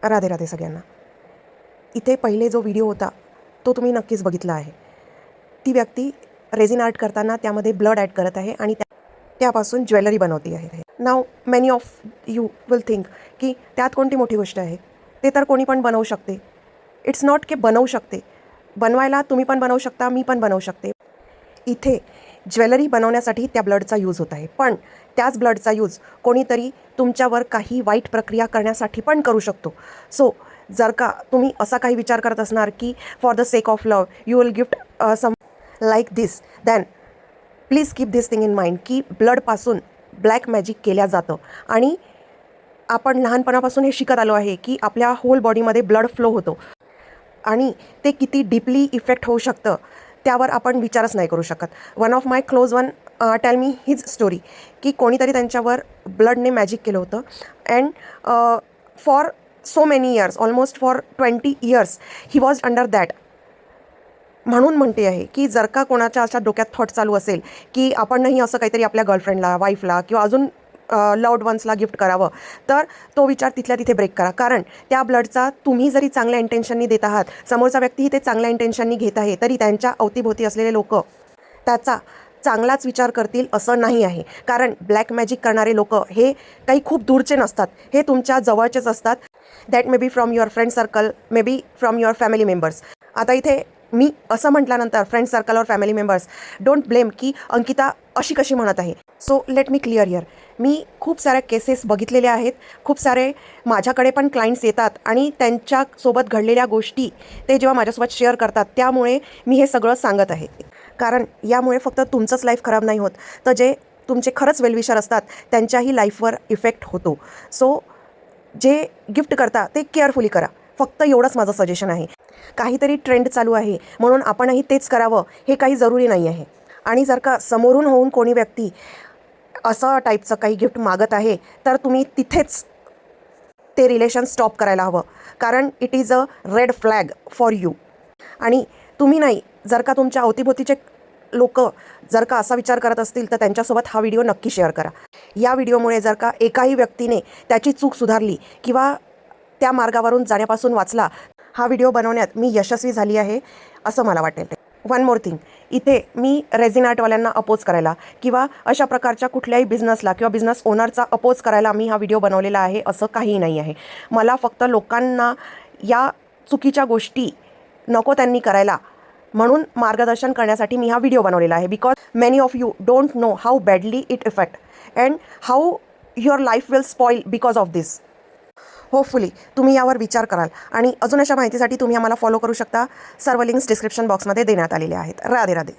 राधे राधे सगळ्यांना. इथे पहिले जो व्हिडिओ होता तो तुम्ही नक्कीच बघितला आहे. ती व्यक्ती रेझिन आर्ट करताना त्यामध्ये ब्लड ॲड करत आहे आणि त्यापासून ज्वेलरी बनवती आहे. Now many of you will think की त्यात कोणती मोठी गोष्ट आहे, ते तर कोणी पण बनवू शकते. इट्स नॉट की बनवू शकते, बनवायला तुम्ही पण बनवू शकता, मी पण बनवू शकते. इथे ज्वेलरी बनवण्यासाठी त्या ब्लडचा यूज होत आहे, पण त्याच ब्लडचा यूज कोणीतरी तुमच्यावर काही वाईट प्रक्रिया करण्यासाठी पण करू शकतो. सो जर का तुम्ही असा काही विचार करत असणार की for the sake of love you will gift some like this, then please keep this thing in mind की ब्लडपासून ब्लॅक मॅजिक केल्या जातं. आणि आपण लहानपणापासून हे शिकत आलो आहे की आपल्या होल बॉडीमध्ये ब्लड फ्लो होतो आणि ते किती डीपली इफेक्ट होऊ शकतं त्यावर आपण विचारच नाही करू शकत. One of my close one tell me his story की कोणीतरी त्यांच्यावर ब्लडने मॅजिक केलं होतं and for so many years, almost for 20 years he was under that. म्हणून म्हणते आहे की जर का कोणाच्या अशा डोक्यात थॉट चालू असेल की आपणही असं काहीतरी आपल्या गर्लफ्रेंडला, वाईफला किंवा अजून लव्ड वन्सला गिफ्ट करावं, तर तो विचार तिथल्या तिथे ब्रेक करा. कारण त्या ब्लडचा तुम्ही जरी चांगल्या इंटेन्शननी देत आहात, समोरचा व्यक्तीही ते चांगल्या इंटेन्शननी घेत आहे, तरी त्यांच्या अवतीभोवती असलेले लोक त्याचा चांगलाच विचार करतील असं नाही आहे. कारण ब्लॅक मॅजिक करणारे लोक हे काही खूप दूरचे नसतात, हे तुमच्या जवळचेच असतात. That may be from your friend circle, may be from your family members. आता इथे मी असं म्हटल्यानंतर फ्रेंड सर्कल और फॅमिली मेंबर्स डोंट ब्लेम की अंकिता अशी कशी म्हणत आहे. So let me clear here, मी खूप साऱ्या केसेस बघितलेल्या आहेत. खूप सारे माझ्याकडे पण क्लायंट्स येतात आणि त्यांच्यासोबत घडलेल्या गोष्टी ते जेव्हा माझ्यासोबत शेअर करतात, त्यामुळे मी हे सगळं सांगत आहे. कारण यामुळे फक्त तुमचंच लाईफ खराब नाही होत, तर जे तुमचे खरंच वेलविशर असतात त्यांच्याही लाईफवर इफेक्ट होतो. सो जे गिफ्ट करता ते केअरफुली करा, फक्त एवढंच माझं सजेशन आहे. काहीतरी ट्रेंड चालू आहे म्हणून आपणही तेच करावं हे काही जरुरी नाही आहे. आणि जर का समोरून होऊन कोणी व्यक्ती असं टाईपचं काही गिफ्ट मागत आहे, तर तुम्ही तिथेच ते रिलेशन स्टॉप करायला हवं. कारण it is a red flag for you. आणि तुम्ही नाही, जर का तुमच्या अवतीभोवतीचे लोक जर का असा विचार करत असतील, तर त्यांच्यासोबत हा व्हिडिओ नक्की शेअर करा. या व्हिडिओमुळे जर का एकाही व्यक्तीने त्याची चूक सुधारली किंवा त्या मार्गावरून जाण्यापासून वाचला, हा व्हिडिओ बनवण्यात मी यशस्वी झाली आहे असं मला वाटेल. वन मोर थिंग, इथे मी रेझिन आर्टवाल्यांना अपोज करायला किंवा अशा प्रकारच्या कुठल्याही बिझनेसला किंवा बिझनेस ओनरचा अपोज करायला मी हा व्हिडिओ बनवलेला आहे असं काहीही नाही आहे. मला फक्त लोकांना या चुकीच्या गोष्टी नको त्यांनी करायला म्हणून मार्गदर्शन करण्यासाठी मी हा व्हिडिओ बनवलेला आहे. Because many of you don't know how badly it effect and how your life will spoil because of this. Hopefully तुम्ही यावर विचार कराल आणि अजून अशा माहितीसाठी तुम्ही आम्हाला फॉलो करू शकता. सर्व लिंक्स डिस्क्रिप्शन बॉक्समध्ये देण्यात आलेले आहेत. राधे राधे.